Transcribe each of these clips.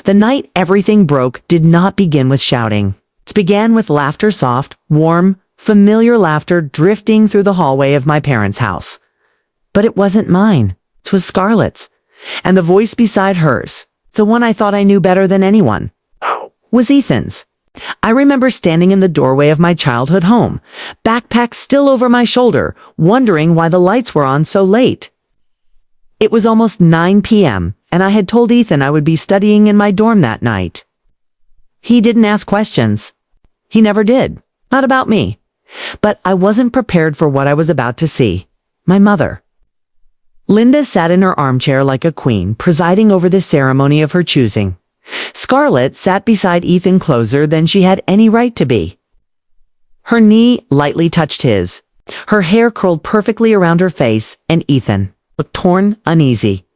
The night everything broke did not begin with shouting. It began with laughter, soft, warm, familiar laughter drifting through the hallway of my parents' house. But it wasn't mine. It was Scarlet's. And the voice beside hers, the one I thought I knew better than anyone, was Ethan's. I remember standing in the doorway of my childhood home, backpack still over my shoulder, wondering why the lights were on so late. It was almost 9 p.m., and I had told Ethan I would be studying in my dorm that night. He didn't ask questions. He never did. Not about me. But I wasn't prepared for what I was about to see. My mother. Linda sat in her armchair like a queen, presiding over the ceremony of her choosing. Scarlet sat beside Ethan closer than she had any right to be. Her knee lightly touched his. Her hair curled perfectly around her face, and Ethan looked torn, uneasy.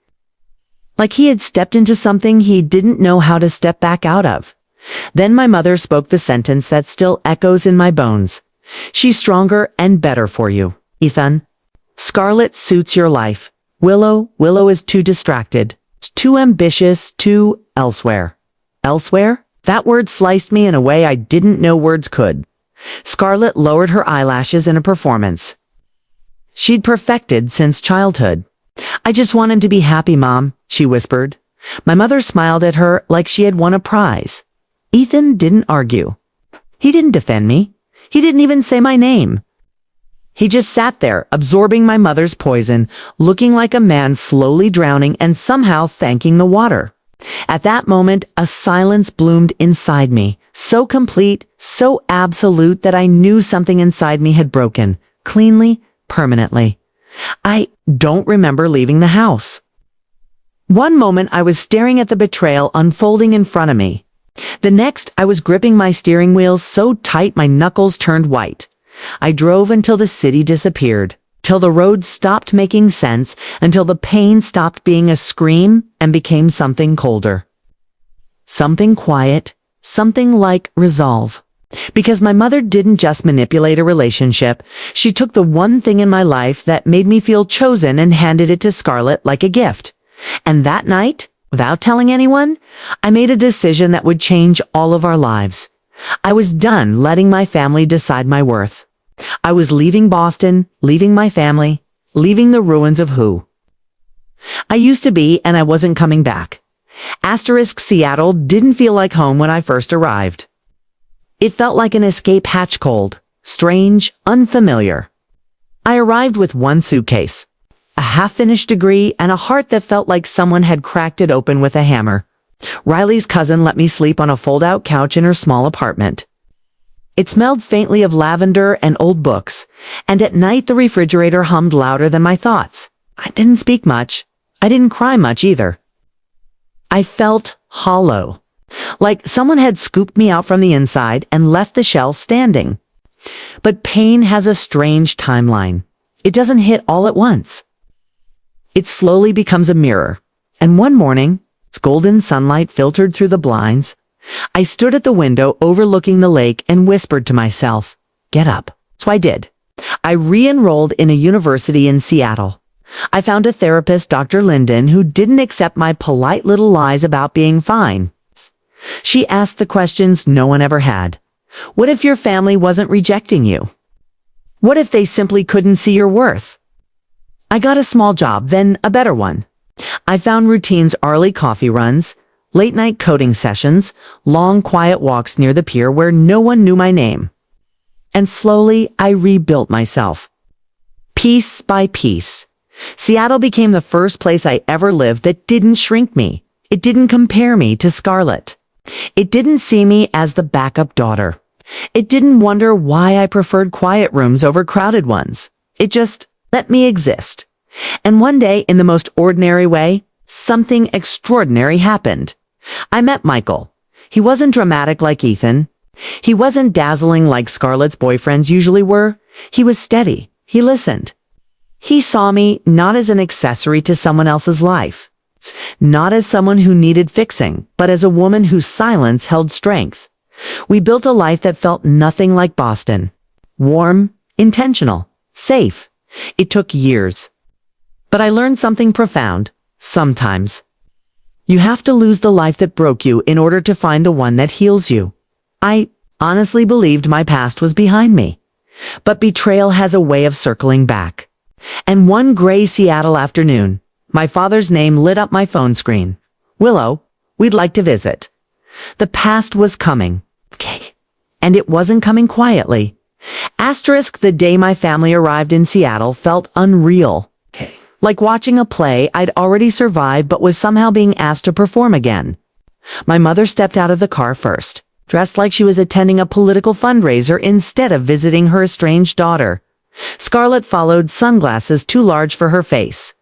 Like he had stepped into something he didn't know how to step back out of. Then my mother spoke the sentence that still echoes in my bones. She's stronger and better for you, Ethan. Scarlet suits your life. Willow is too distracted, too ambitious, too elsewhere. Elsewhere? That word sliced me in a way I didn't know words could. Scarlet lowered her eyelashes in a performance she'd perfected since childhood. I just want him to be happy, Mom, she whispered. My mother smiled at her like she had won a prize. Ethan didn't argue. He didn't defend me. He didn't even say my name. He just sat there, absorbing my mother's poison, looking like a man slowly drowning and somehow thanking the water. At that moment, a silence bloomed inside me, so complete, so absolute that I knew something inside me had broken, cleanly, permanently. I don't remember leaving the house. One moment I was staring at the betrayal unfolding in front of me. The next, I was gripping my steering wheel so tight my knuckles turned white. I drove until the city disappeared, till the road stopped making sense, until the pain stopped being a scream and became something colder. Something quiet, something like resolve. Because my mother didn't just manipulate a relationship, she took the one thing in my life that made me feel chosen and handed it to Scarlet like a gift. And that night, without telling anyone, I made a decision that would change all of our lives. I was done letting my family decide my worth. I was leaving Boston, leaving my family, leaving the ruins of who I used to be, and I wasn't coming back. Seattle didn't feel like home when I first arrived. It felt like an escape hatch, cold, strange, unfamiliar. I arrived with one suitcase, a half-finished degree, and a heart that felt like someone had cracked it open with a hammer. Riley's cousin let me sleep on a fold-out couch in her small apartment. It smelled faintly of lavender and old books, and at night the refrigerator hummed louder than my thoughts. I didn't speak much. I didn't cry much either. I felt hollow, like someone had scooped me out from the inside and left the shell standing. But pain has a strange timeline. It doesn't hit all at once. It slowly becomes a mirror, and one morning, its golden sunlight filtered through the blinds, I stood at the window overlooking the lake and whispered to myself, "Get up." So I did. I re-enrolled in a university in Seattle. I found a therapist, Dr. Linden, who didn't accept my polite little lies about being fine. She asked the questions no one ever had. What if your family wasn't rejecting you? What if they simply couldn't see your worth? I got a small job, then a better one. I found routines, early coffee runs, late-night coding sessions, long, quiet walks near the pier where no one knew my name. And slowly, I rebuilt myself. Piece by piece. Seattle became the first place I ever lived that didn't shrink me. It didn't compare me to Scarlet. It didn't see me as the backup daughter. It didn't wonder why I preferred quiet rooms over crowded ones. It just let me exist. And one day, in the most ordinary way, something extraordinary happened. I met Michael. He wasn't dramatic like Ethan. He wasn't dazzling like Scarlet's boyfriends usually were. He was steady. He listened. He saw me not as an accessory to someone else's life, not as someone who needed fixing, but as a woman whose silence held strength. We built a life that felt nothing like Boston. Warm, intentional, safe. It took years. But I learned something profound, sometimes. You have to lose the life that broke you in order to find the one that heals you. I honestly believed my past was behind me. But betrayal has a way of circling back. And one gray Seattle afternoon, my father's name lit up my phone screen. Willow, we'd like to visit. The past was coming. Okay. And it wasn't coming quietly. Asterisk, the day my family arrived in Seattle felt unreal. Okay. Like watching a play I'd already survived but was somehow being asked to perform again. My mother stepped out of the car first, dressed like she was attending a political fundraiser instead of visiting her estranged daughter. Scarlet followed, sunglasses too large for her face.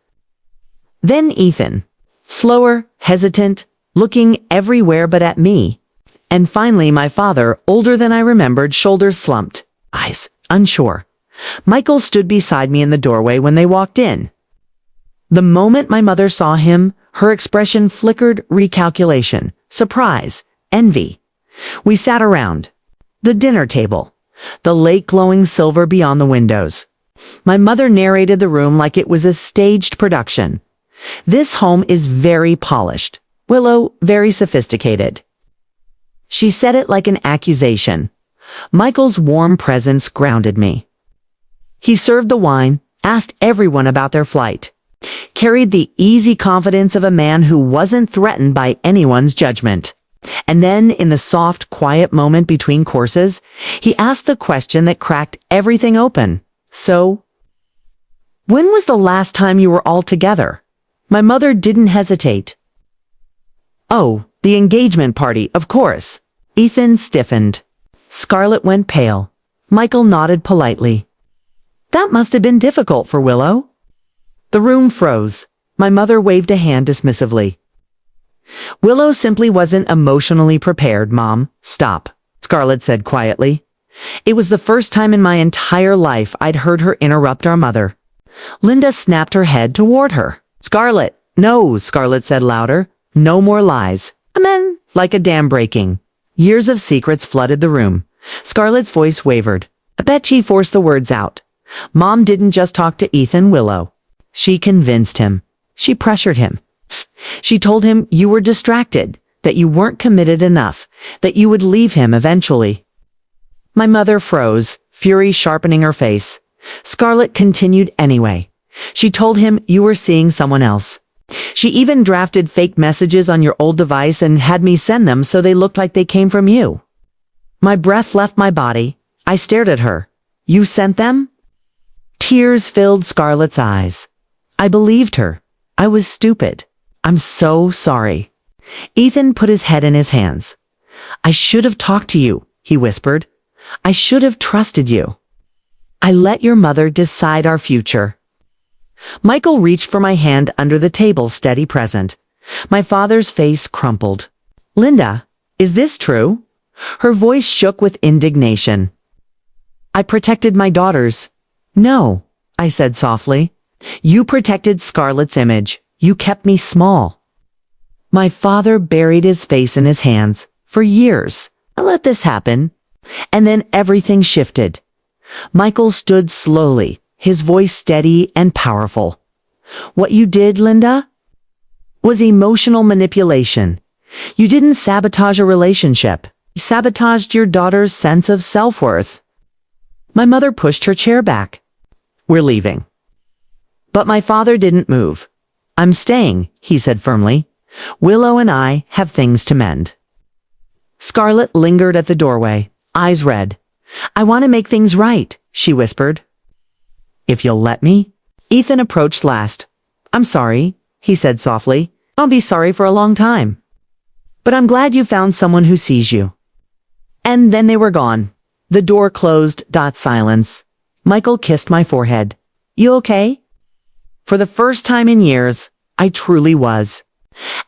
Then Ethan, slower, hesitant, looking everywhere but at me. And finally my father, older than I remembered, shoulders slumped, eyes unsure. Michael stood beside me in the doorway when they walked in. The moment my mother saw him, her expression flickered recalculation, surprise, envy. We sat around the dinner table, the lake glowing silver beyond the windows. My mother narrated the room like it was a staged production. This home is very polished. Willow, very sophisticated. She said it like an accusation. Michael's warm presence grounded me. He served the wine, asked everyone about their flight, carried the easy confidence of a man who wasn't threatened by anyone's judgment. And then, in the soft, quiet moment between courses, he asked the question that cracked everything open. So, when was the last time you were all together? My mother didn't hesitate. Oh, the engagement party, of course. Ethan stiffened. Scarlet went pale. Michael nodded politely. That must have been difficult for Willow. The room froze. My mother waved a hand dismissively. Willow simply wasn't emotionally prepared, Mom. Stop, Scarlet said quietly. It was the first time in my entire life I'd heard her interrupt our mother. Linda snapped her head toward her. Scarlet, no, Scarlet said louder. No more lies. Amen. Like a dam breaking. Years of secrets flooded the room. Scarlet's voice wavered. I bet she forced the words out. Mom didn't just talk to Ethan, Willow. She convinced him. She pressured him. She told him you were distracted, that you weren't committed enough, that you would leave him eventually. My mother froze, fury sharpening her face. Scarlet continued anyway. She told him you were seeing someone else. She even drafted fake messages on your old device and had me send them so they looked like they came from you. My breath left my body. I stared at her. You sent them? Tears filled Scarlet's eyes. I believed her. I was stupid. I'm so sorry. Ethan put his head in his hands. I should have talked to you, he whispered. I should have trusted you. I let your mother decide our future. Michael reached for my hand under the table, steady present. My father's face crumpled. Linda, is this true? Her voice shook with indignation. I protected my daughters. No, I said softly. You protected Scarlet's image. You kept me small. My father buried his face in his hands. For years, I let this happen. And then everything shifted. Michael stood slowly, his voice steady and powerful. What you did, Linda, was emotional manipulation. You didn't sabotage a relationship. You sabotaged your daughter's sense of self-worth. My mother pushed her chair back. We're leaving. But my father didn't move. I'm staying, he said firmly. Willow and I have things to mend. Scarlet lingered at the doorway, eyes red. I want to make things right, she whispered. If you'll let me. Ethan approached last. I'm sorry, he said softly. I'll be sorry for a long time. But I'm glad you found someone who sees you. And then they were gone. The door closed. Silence. Michael kissed my forehead. You okay? For the first time in years, I truly was.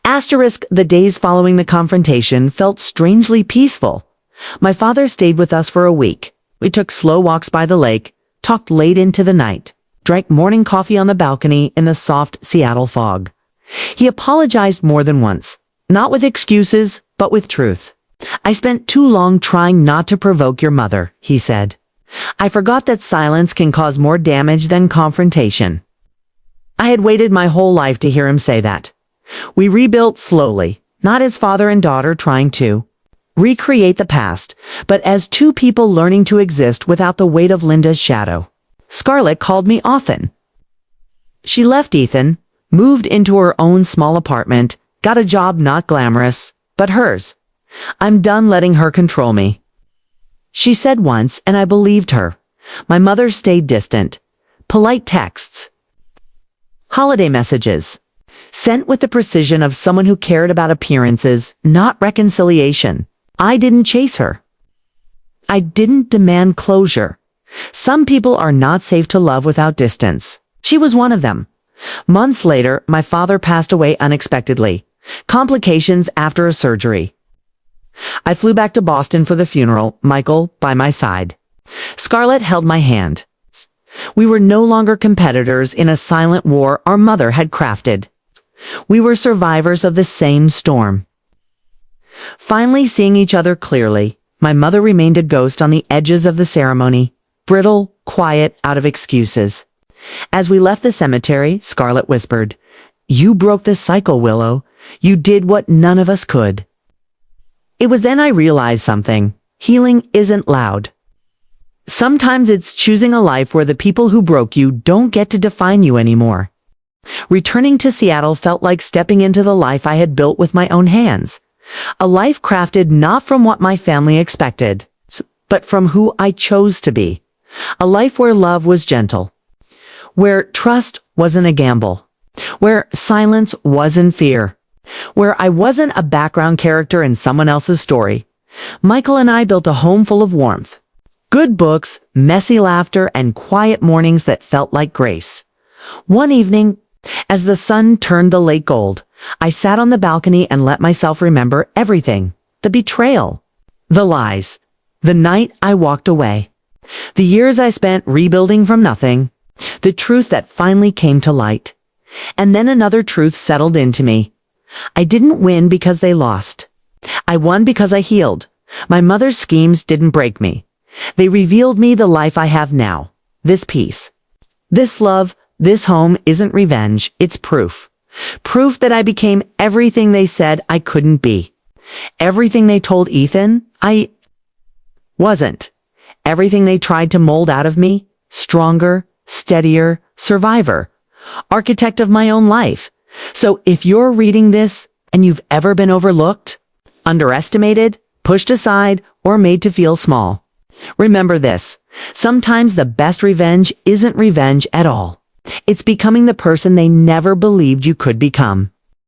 Asterisk, the days following the confrontation felt strangely peaceful. My father stayed with us for a week. We took slow walks by the lake, talked late into the night, drank morning coffee on the balcony in the soft Seattle fog. He apologized more than once, not with excuses, but with truth. I spent too long trying not to provoke your mother, he said. I forgot that silence can cause more damage than confrontation. I had waited my whole life to hear him say that. We rebuilt slowly, not as father and daughter trying to recreate the past, but as two people learning to exist without the weight of Linda's shadow. Scarlet called me often. She left Ethan, moved into her own small apartment, got a job not glamorous, but hers. I'm done letting her control me. She said once, and I believed her. My mother stayed distant. Polite texts. Holiday messages. Sent with the precision of someone who cared about appearances, not reconciliation. I didn't chase her. I didn't demand closure. Some people are not safe to love without distance. She was one of them. Months later, my father passed away unexpectedly. Complications after a surgery. I flew back to Boston for the funeral, Michael by my side. Scarlet held my hand. We were no longer competitors in a silent war our mother had crafted. We were survivors of the same storm. Finally seeing each other clearly, my mother remained a ghost on the edges of the ceremony, brittle, quiet, out of excuses. As we left the cemetery, Scarlet whispered, "You broke the cycle, Willow. You did what none of us could." It was then I realized something. Healing isn't loud. Sometimes it's choosing a life where the people who broke you don't get to define you anymore. Returning to Seattle felt like stepping into the life I had built with my own hands. A life crafted not from what my family expected, but from who I chose to be. A life where love was gentle. Where trust wasn't a gamble. Where silence wasn't fear. Where I wasn't a background character in someone else's story. Michael and I built a home full of warmth. Good books, messy laughter, and quiet mornings that felt like grace. One evening, as the sun turned the lake gold, I sat on the balcony and let myself remember everything. The betrayal. The lies. The night I walked away. The years I spent rebuilding from nothing. The truth that finally came to light. And then another truth settled into me. I didn't win because they lost. I won because I healed. My mother's schemes didn't break me. They revealed me the life I have now. This peace. This love, this home isn't revenge, it's proof. Proof that I became everything they said I couldn't be. Everything they told Ethan, I wasn't. Everything they tried to mold out of me, stronger, steadier, survivor. Architect of my own life. So if you're reading this and you've ever been overlooked, underestimated, pushed aside, or made to feel small, remember this. Sometimes the best revenge isn't revenge at all. It's becoming the person they never believed you could become.